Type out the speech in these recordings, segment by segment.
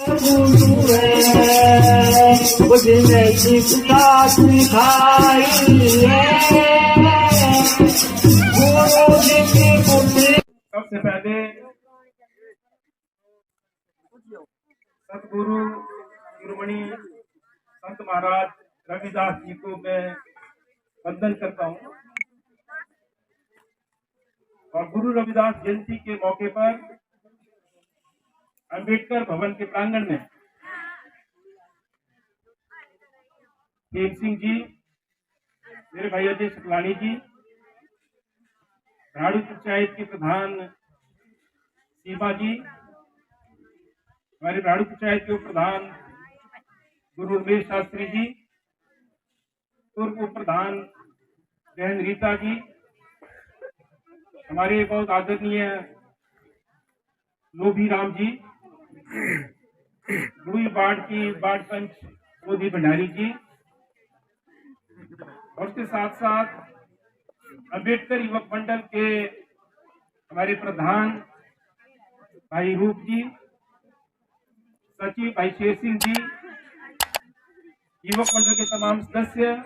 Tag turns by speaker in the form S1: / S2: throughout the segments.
S1: गुरु है मुझने शिक्षा सिखाई है गुरु जी की बुद्धि।
S2: सबसे पहले सतगुरु शिरोमणि संत महाराज रविदास जी को मैं वंदन करता हूँ और गुरु रविदास जयंती के मौके पर अंबेडकर भवन के प्रांगण में प्रेम सिंह जी, मेरे भाई अजय शुक्लानी जी, राणू पंचायत के प्रधान सीमा जी, हमारे राणू पंचायत के उप प्रधान गुरु उमेश शास्त्री जी, पूर्व उप प्रधान बहन रीता जी, हमारे बहुत आदरणीय लोभी राम जी, गुड़ी वार्ड की वार्ड पंच मोदी भंडारी जी, और उसके साथ साथ अंबेडकर युवक मंडल के हमारे प्रधान भाई रूप जी, सचिव भाई शेर सिंह जी, युवक मंडल के तमाम सदस्य,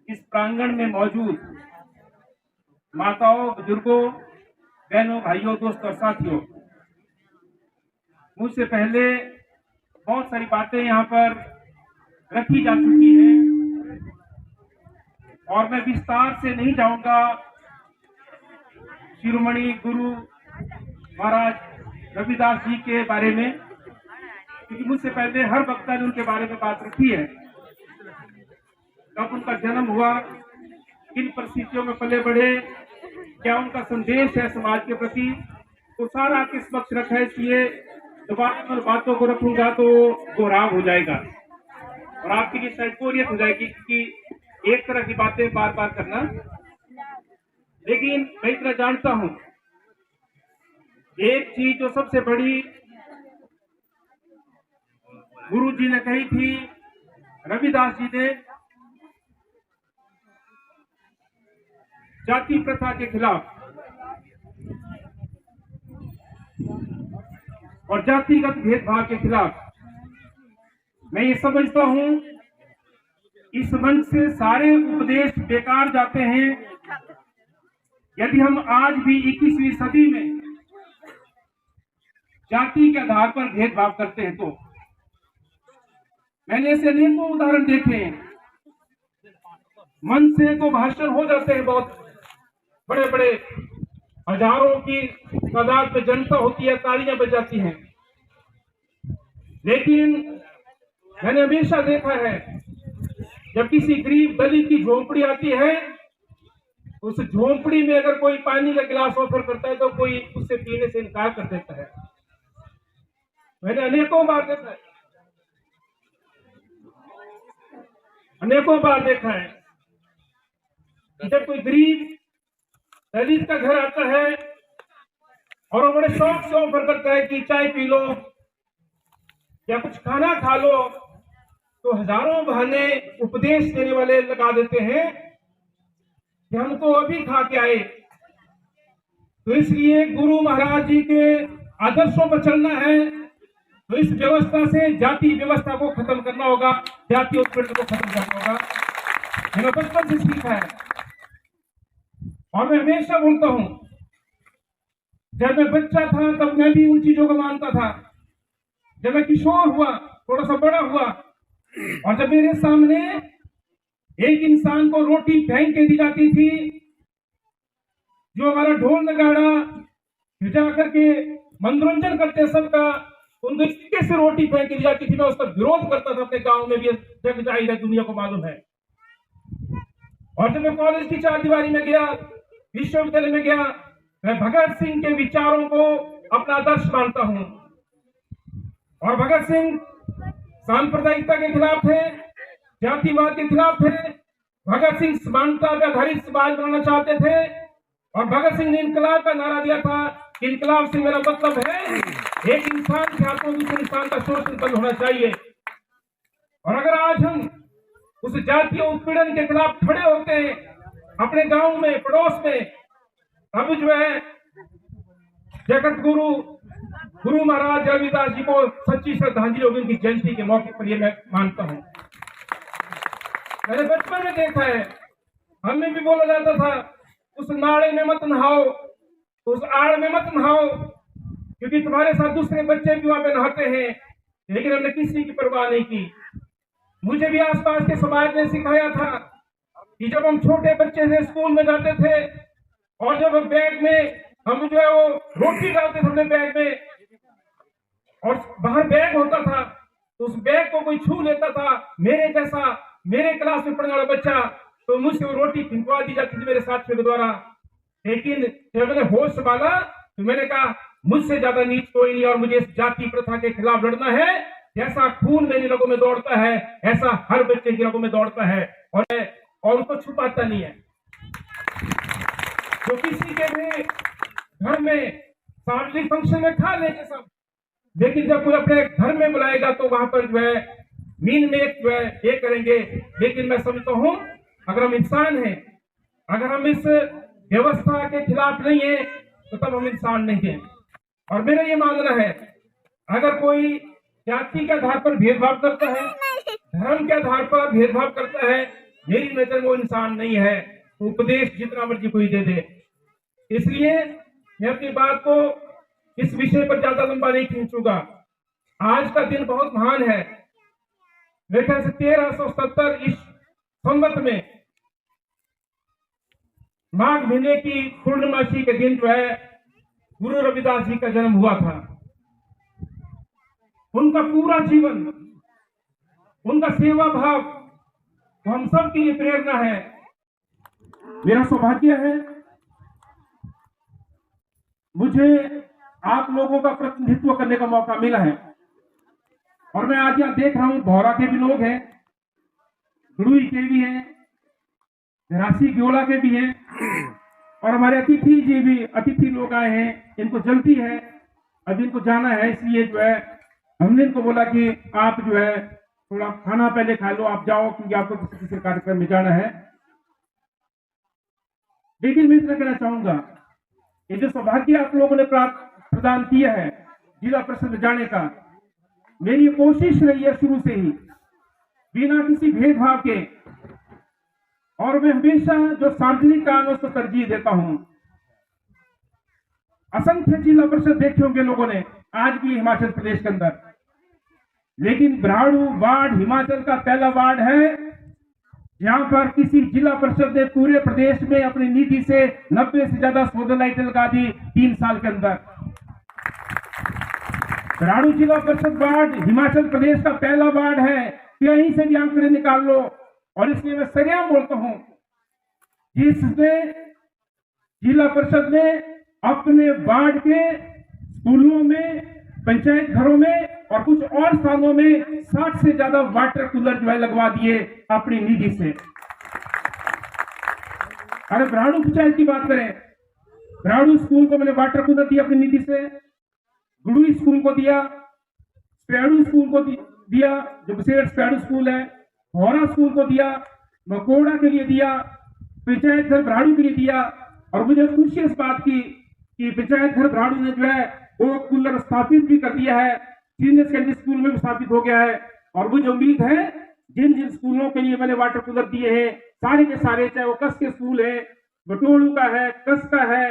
S2: इस प्रांगण में मौजूद माताओं, बुजुर्गों, बहनों, भाइयों, दोस्तों और साथियों, मुझसे पहले बहुत सारी बातें यहाँ पर रखी जा चुकी हैं और मैं विस्तार से नहीं जाऊंगा शिरोमणि गुरु महाराज रविदास जी के बारे में, क्योंकि मुझसे पहले हर वक्ता ने उनके बारे में बात रखी है। कब उनका जन्म हुआ, किन परिस्थितियों में पले बढ़े, क्या उनका संदेश है समाज के प्रति, तो सारा आपके समक्ष रखा है। इसलिए दोबारा मैं बातों को रखूंगा तो दोहराव हो जाएगा और आपके लिए शायद बोरियत हो जाएगी, क्योंकि एक तरह की बातें बार बार करना। लेकिन मैं इतना जानता हूं, एक चीज जो सबसे बड़ी गुरु जी ने कही थी, रविदास जी ने, जाति प्रथा के खिलाफ और जातिगत भेदभाव के खिलाफ, मैं ये समझता हूं इस मंच से सारे उपदेश बेकार जाते हैं यदि हम आज भी 21वीं सदी में जाति के आधार पर भेदभाव करते हैं। तो मैंने ऐसे अनेकों उदाहरण देखे हैं। मन से तो भाषण हो जाते हैं, बहुत बड़े बड़े हजारों की तादाद में जनता होती है, तालियां बजाती हैं, लेकिन मैंने हमेशा देखा है जब किसी गरीब दलित की झोंपड़ी आती है, उस झोंपड़ी में अगर कोई पानी का गिलास ऑफर करता है तो कोई उससे पीने से इनकार कर देता है। मैंने अनेकों बार देखा है, अनेकों बार देखा है कि जब कोई गरीब दलित का घर आता है और वो बड़े शौक से ऑफर करता है कि चाय पी लो या कुछ खाना खा लो, तो हजारों बहाने उपदेश देने वाले लगा देते हैं कि हम तो अभी खा के आए। तो इसलिए गुरु महाराज जी के आदर्शों पर चलना है, तो इस व्यवस्था से जाति व्यवस्था को खत्म करना होगा, जाति उत्पीड़न को खत्म करना होगा। मैंने बचपन से सीखा है और मैं हमेशा बोलता हूं, जब मैं बच्चा था तब मैं भी उन चीजों को मानता था। जब मैं किशोर हुआ, थोड़ा सा बड़ा हुआ, और जब मेरे सामने एक इंसान को रोटी फेंक के दी जाती थी, जो हमारा ढोल नगाड़ा भिजा करके मनोरंजन करते सबका, उनको इस तरीके से रोटी फेंक के दी जाती थी, मैं उसका विरोध करता था। अपने गांव में भी जग जाहिर है, दुनिया को मालूम है। और जब मैं कॉलेज की चारदीवारी में गया, विश्वविद्यालय में गया, मैं भगत सिंह के विचारों को अपना आदर्श मानता हूं। और भगत सिंह सांप्रदायिकता के खिलाफ थे, जातिवाद के खिलाफ थे। भगत सिंह समानता पर आधारित समाज बनाना चाहते थे और भगत सिंह ने इनकलाब का नारा दिया था कि इनकलाब से मेरा मतलब है एक इंसान के हाथों दूसरे इंसान का शोषण बंद होना चाहिए। और अगर आज हम उस जातीय उत्पीड़न के खिलाफ खड़े होते हैं अपने गांव में, पड़ोस में, अब जो है जगत गुरु गुरु महाराज रविदास जी को सच्ची श्रद्धांजलि होगी उनकी जयंती के मौके पर, ये मैं मानता हूँ। मैंने बचपन में देखा है, हमें भी बोला जाता था उस नाले में मत नहाओ, उस आड़ में मत नहाओ, क्योंकि तुम्हारे साथ दूसरे बच्चे भी वहां पे नहाते हैं। लेकिन हमने किसी की परवाह नहीं की। मुझे भी आसपास के समाज ने सिखाया था कि जब हम छोटे बच्चे से स्कूल में जाते थे और जब बैग में हम जो है वो रोटी डालते थे अपने बैग में और बाहर बैग होता था, तो उस बैग को कोई छू लेता था, मेरे जैसा मेरे क्लास में पढ़ने वाला बच्चा, तो मुझसे वो रोटी फिंकवा दी जाती थी मेरे साथियों के द्वारा। लेकिन जब मैंने होश संभाला तो मैंने कहा मुझसे ज्यादा नीच कोई नहीं और मुझे इस जाति प्रथा के खिलाफ लड़ना है। जैसा खून मेरी रगों में दौड़ता है ऐसा हर बच्चे की रगों में दौड़ता है और उसको छुपाता नहीं है। जो किसी के भी घर में सार्वजनिक फंक्शन में खा लेंगे सब, लेकिन जब कोई अपने घर में बुलाएगा तो वहां पर जो है मीन में जो है ये करेंगे। लेकिन मैं समझता हूं अगर हम इंसान हैं, अगर हम इस व्यवस्था के खिलाफ नहीं है तो तब हम इंसान नहीं हैं। और मेरा ये मानना है अगर कोई जाति के आधार पर भेदभाव करता है, धर्म के आधार पर भेदभाव करता है, मेरी नजर वो इंसान नहीं है। उपदेश जितना मर्जी कोई दे दे। इसलिए मैं अपनी बात को इस विषय पर ज्यादा लंबा नहीं खींचूंगा। आज का दिन बहुत महान है। मेरे ख्याल से 1377 इस संवत में माघ महीने की पूर्णमासी के दिन जो है गुरु रविदास जी का जन्म हुआ था। उनका पूरा जीवन, उनका सेवा भाव तो हम सब के लिए प्रेरणा है। मेरा सौभाग्य है मुझे आप लोगों का प्रतिनिधित्व करने का मौका मिला है। और मैं आज यहाँ देख रहा हूं भौरा के भी लोग हैं, गुड़ुई के भी हैं, राशि ग्योला के भी हैं और हमारे अतिथि लोग आए हैं। इनको जल्दी है, अभी इनको जाना है, इसलिए जो है हमने इनको बोला कि आप जो है थोड़ा खाना पहले खा लो, आप जाओ क्योंकि आपको किसी कार्यक्रम में जाना है। लेकिन मैं इतना कहना चाहूंगा ये जो सौभाग्य आप लोगों ने प्रदान किया है जिला परिषद में जाने का, मेरी कोशिश रही है शुरू से ही बिना किसी भेदभाव के, और मैं हमेशा जो सार्वजनिक काम है उसको तरजीह देता हूं। असंख्य जिला परिषद देखे होंगे लोगों ने आज भी हिमाचल प्रदेश के अंदर, लेकिन ब्राड़ू वार्ड हिमाचल का पहला वार्ड है जहां पर किसी जिला परिषद ने पूरे प्रदेश में अपनी निधि से 90 से ज्यादा सोलर लाइटें लगा दी 3 साल के अंदर। ब्राड़ू जिला परिषद वार्ड हिमाचल प्रदेश का पहला वार्ड है, कहीं से भी आंकड़े निकाल लो। और इसलिए मैं सरेआम बोलता हूं जिसने जिला परिषद ने अपने वार्ड के स्कूलों में, पंचायत घरों में और कुछ और स्थानों में 60 से ज्यादा वाटर कूलर जो है लगवा दिए अपनी निधि से। अरे ब्राड़ू पंचायत की बात करें, ब्राड़ू स्कूल को मैंने वाटर कूलर दिया अपनी निधि से, गुड़ुई स्कूल को दिया, स्पैडू स्कूल को दिया जो विशेष स्पैडू स्कूल है, भौरा स्कूल को दिया, मकोड़ा के लिए दिया, पंचायत घर ब्राड़ू के लिए दिया। और मुझे खुशी इस बात की कि पंचायत घर ब्राड़ू ने जो है वो कूलर स्थापित भी कर दिया है, सीनियर सेकेंडरी स्कूल में भी स्थापित हो गया है। और मुझे उम्मीद है जिन जिन स्कूलों के लिए मैंने वाटर कूलर दिए हैं सारे के सारे, चाहे वो कस के स्कूल है, बटोड़ू का है, कस का है,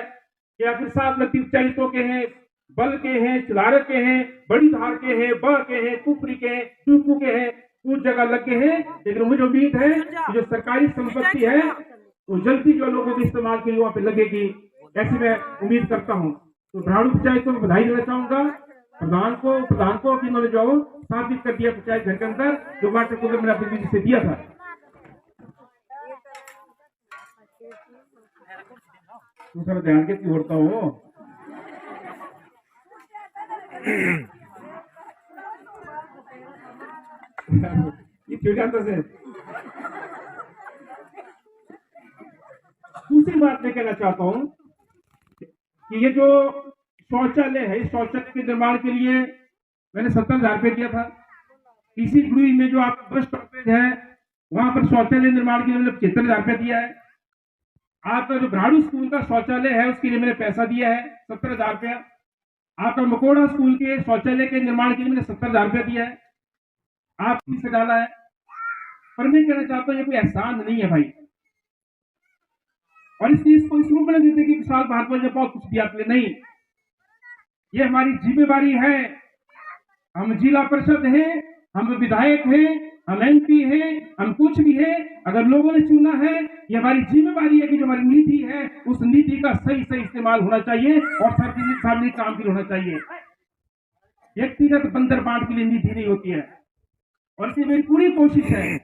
S2: या फिर साथ लगती पंचायतों के हैं, बल के हैं, चिलारक के हैं, बड़ी धार के हैं, ब के हैं, कुफरी के हैं, टूपू के हैं, कुछ जगह लगे हैं। लेकिन मुझे उम्मीद है कि जो सरकारी संपत्ति है वो जल्दी जो लोगों के इस्तेमाल के लिए वहां पे लगेगी, ऐसी मैं उम्मीद करता हूं। तो ब्राड़ू पंचायत को बधाई देना चाहूंगा, प्रधान को कि उन्होंने जो स्थापित कर दिया पंचायत घर के अंदर जो वाटर कूलर मैंने अपनी निधि से दिया था। दूसरा ध्यान के क्यों होता हो ये क्यों जानता से। दूसरी बात मैं कहना चाहता हूं कि ये जो शौचालय है, इस शौचालय के निर्माण के लिए मैंने 70,000 रुपये दिया था। इसी गुड़ी में जो आप बस स्टॉपेज है वहां पर शौचालय निर्माण के लिए मैंने 75,000 रुपये दिया है। आपका जो ब्राड़ू स्कूल का शौचालय है उसके लिए मैंने पैसा दिया है 70,000 रुपया। आपका मकोड़ा स्कूल के शौचालय के निर्माण के लिए मैंने 70,000 रुपया दिया है, आपने से डाला है। पर मैं कहना चाहता हूँ ये कोई एहसान नहीं है भाई, और इस चीज को इस रूप में देते कि विशाल भारद्वाज ने बहुत कुछ दिया आपके लिए, नहीं, ये हमारी जिम्मेवारी है। हम जिला परिषद हैं, हम विधायक हैं, हम MP हैं, हम कुछ भी है, अगर लोगों ने चुना है, ये हमारी जिम्मेवारी है कि जो हमारी नीति है उस नीति का सही सही इस्तेमाल होना चाहिए और सार्वजनिक काम के लिए होना चाहिए। व्यक्तिगत बंदर बांट के लिए नीति नहीं होती है। और इसलिए मेरी पूरी कोशिश है,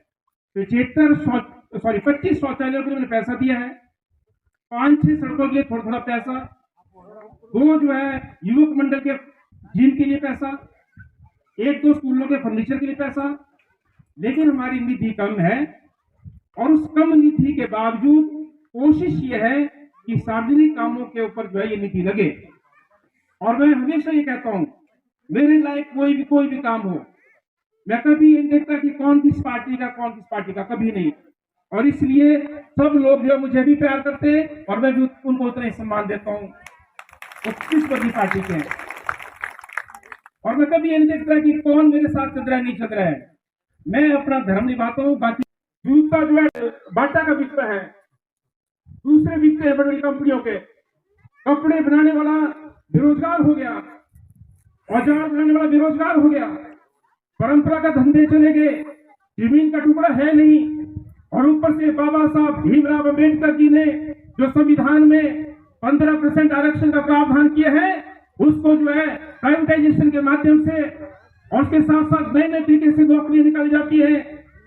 S2: 25 शौचालयों के लिए मैंने पैसा दिया है, 5-6 सड़कों के लिए थोड़ा थोड़ा पैसा, 2 जो है युवक मंडल के जिम के लिए पैसा, 1-2 स्कूलों के फर्नीचर के लिए पैसा। लेकिन हमारी निधि कम है और उस कम निधि के बावजूद कोशिश ये है कि सार्वजनिक कामों के ऊपर जो है ये निधि लगे। और मैं हमेशा ये कहता हूं, मेरे लायक कोई भी काम हो, मैं कभी ये देखता कि कौन किस पार्टी का, कभी नहीं। और इसलिए सब लोग जो मुझे भी प्यार करते हैं और मैं भी उनको उतना ही सम्मान देता हूँ, वो किस पर भी पार्टी के हैं। और मैं कभी ये नहीं देखता कि कौन मेरे साथ चल रहा है नहीं चल रहा है, मैं अपना धर्म निभाता हूँ। बाकी जूता जो है बाटा का बिकता है, दूसरे बिकते हैं बड़ी बड़ी कंपनियों के। कपड़े बनाने वाला बेरोजगार हो गया, औजार बनाने वाला बेरोजगार हो गया, परंपरागत धंधे चले गए, जमीन का टुकड़ा है नहीं। और ऊपर से बाबा साहब भीमराव अम्बेडकर जी ने जो संविधान में 15% आरक्षण का प्रावधान किया है, उसको जो है प्राइवेटाइजेशन के माध्यम से और उसके साथ साथ नए नए तरीके से नौकरी निकाली जाती है,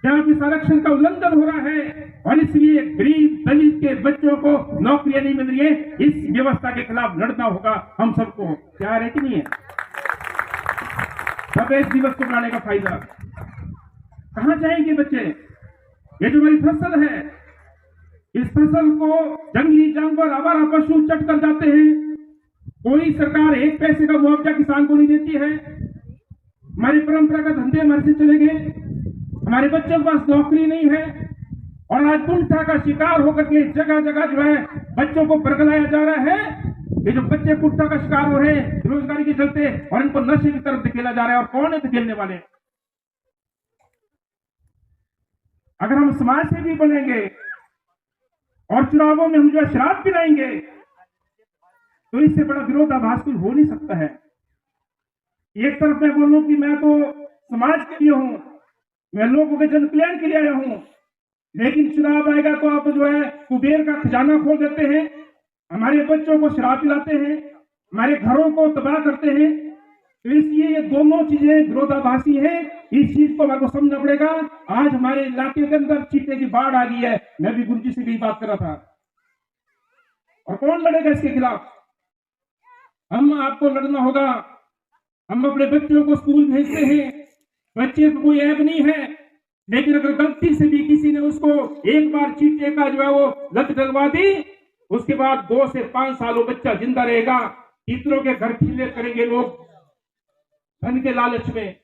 S2: जहां इस आरक्षण का उल्लंघन हो रहा है। और इसलिए गरीब दलित के बच्चों को नौकरियां नहीं मिल रही है। इस व्यवस्था के खिलाफ लड़ना होगा हम सबको, प्यार है कि नहीं है? सब इस दिवस को मनाने का फायदा। कहां जाएंगे बच्चे? ये जो हमारी फसल है, इस फसल को जंगली जानवर, आवारा पशु चट कर जाते हैं। कोई सरकार 1 पैसे का मुआवजा किसान को नहीं देती है। हमारे परंपरागत धंधे हमारे से चले गए, हमारे बच्चों के पास नौकरी नहीं है। और आज कुंठा का शिकार होकर के जगह जगह जो है बच्चों को बरगलाया जा रहा है। ये जो बच्चे कुंठा का शिकार हो रहे हैं बेरोजगारी के चलते, और इनको नशे की तरफ धकेला जा रहा है। और कौन है धकेलने वाले? अगर हम समाज से भी बनेंगे और चुनावों में हम जो शराब पिलाएंगे, तो इससे बड़ा विरोधाभास कोई हो नहीं सकता है। एक तरफ मैं बोलूं कि मैं तो समाज के लिए हूं, मैं लोगों के जन कल्याण के लिए आया हूं, लेकिन चुनाव आएगा तो आप जो है कुबेर का खजाना खोल देते हैं, हमारे बच्चों को शराब पिलाते हैं, हमारे घरों को तबाह करते हैं। तो इसलिए ये दोनों चीजें विरोधाभासी हैं। इस चीज को हमारे को समझना पड़ेगा। आज हमारे इलाके के अंदर चीटे की बाढ़ आ गई है, मैं भी गुरुजी से भी बात कर रहा था। और कौन लड़ेगा इसके खिलाफ? हम आपको लड़ना होगा। हम अपने बच्चों को स्कूल भेजते हैं, बच्चे को कोई ऐब नहीं है, लेकिन अगर गलती से भी किसी ने उसको एक बार चीटे का जो है वो लत डलवा दी, उसके बाद 2 से 5 साल वो बच्चा जिंदा रहेगा। इतनों के घर खिले करेंगे लोग धन के लालच में।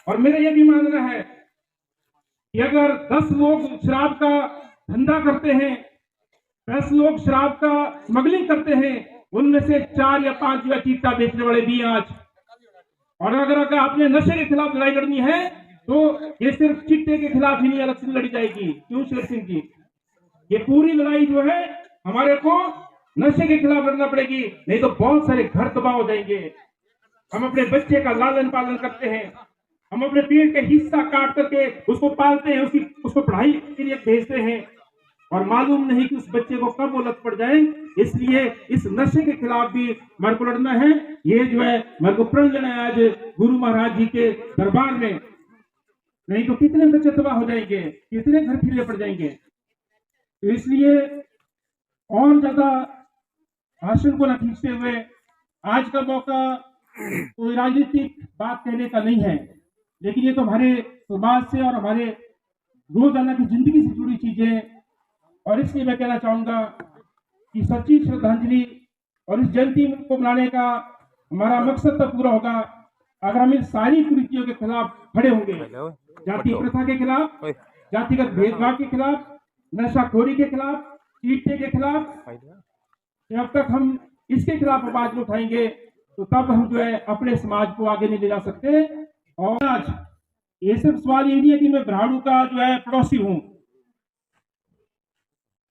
S2: और मेरा यह भी मानना है कि अगर 10 लोग शराब का धंधा करते हैं, 10 लोग शराब का स्मगलिंग करते हैं, उनमें से 4 या 5 जो चीटा बेचने वाले भी हैं आज। और अगर आपने नशे के खिलाफ लड़ाई लड़नी है तो ये सिर्फ चिट्टे के खिलाफ ही नहीं अलग से लड़ी जाएगी। क्यों शेर सिंह जी? ये पूरी लड़ाई जो है हमारे को नशे के खिलाफ लड़ना पड़ेगी, नहीं तो बहुत सारे घर तबाह हो जाएंगे। हम अपने बच्चे का लालन पालन करते हैं, हम अपने पेट के हिस्सा काट करके उसको पालते हैं, उसको पढ़ाई के लिए भेजते हैं, और मालूम नहीं कि उस बच्चे को कब वो लत पड़ जाए। इसलिए इस नशे के खिलाफ भी हमारे को लड़ना है। ये जो है हमारे को प्रण लेना है आज गुरु महाराज जी के दरबार में, नहीं तो कितने बच्चे तबाह हो जाएंगे, कितने घर खिले पड़ जाएंगे। तो इसलिए और ज्यादा भाषण को न खींचते हुए, आज का मौका कोई राजनीतिक बात कहने का नहीं है, लेकिन ये तो हमारे समाज से और हमारे रोजाना की जिंदगी से जुड़ी चीजें। और इसलिए मैं कहना चाहूंगा कि सच्ची श्रद्धांजलि और इस जयंती को मनाने का हमारा मकसद तब पूरा होगा अगर हम इन सारी कुरीतियों के खिलाफ खड़े होंगे। जाति प्रथा के खिलाफ, जातिगत भेदभाव के खिलाफ, नशाखोरी के खिलाफ, चीटे के खिलाफ। जब तक हम इसके खिलाफ आवाज उठाएंगे तो तब हम जो है अपने समाज को आगे नहीं ले जा सकते। और आज ये सिर्फ सवाल ये नहीं है कि मैं ब्राह्मणों का जो है पड़ोसी हूं।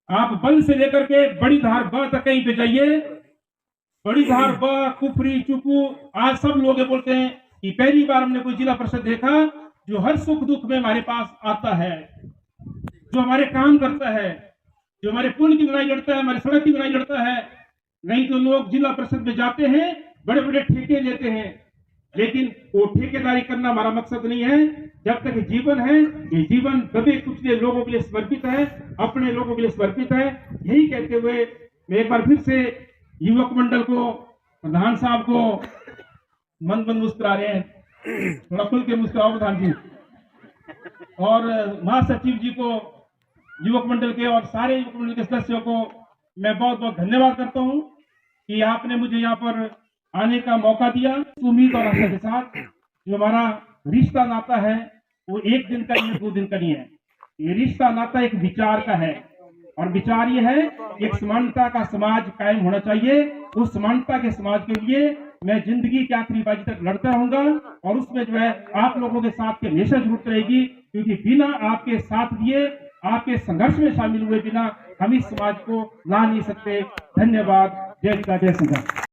S2: आप बल से लेकर के बड़ी धार ब तक कहीं पे जाइए, बड़ी धार ब, कुफरी, चुकू, आज सब लोग ये बोलते हैं कि पहली बार हमने कोई जिला परिषद देखा जो हर सुख दुख में हमारे पास आता है, जो हमारे काम करता है, जो हमारे पुल की लड़ाई लड़ता है, हमारे सड़क की लड़ाई लड़ता है। नहीं तो लोग जिला परिषद में जाते हैं, बड़े बड़े ठेके लेते हैं, लेकिन वो ठेकेदारी करना हमारा मकसद नहीं है। जब तक जीवन है, ये जीवन दबे कुचले लोगों के लिए समर्पित है, अपने लोगों के लिए समर्पित है। यही कहते हुए मैं एक बार फिर से युवक मंडल को, प्रधान साहब को, मंद मंद मुस्कुरा रहे हैं, थोड़ा खुल के मुस्कुराओ प्रधान जी, और महासचिव जी को, युवक मंडल के और सारे युवक मंडल के सदस्यों को मैं बहुत बहुत धन्यवाद करता हूं कि आपने मुझे यहाँ पर आने का मौका दिया। उम्मीद और आशा के साथ जो हमारा रिश्ता नाता है वो एक दिन का नहीं, 2 दिन का नहीं है। ये रिश्ता नाता एक विचार का है, और विचार ये है एक समानता का समाज कायम होना चाहिए। उस समानता के समाज के लिए मैं जिंदगी के आखिरी बाजी तक लड़ता रहूंगा, और उसमें जो है आप लोगों के साथ की हमेशा जरूरत रहेगी, क्योंकि बिना आपके साथ दिए, आपके संघर्ष में शामिल हुए बिना हम इस समाज को ला नहीं सकते। धन्यवाद। जय पिता, जय संघ।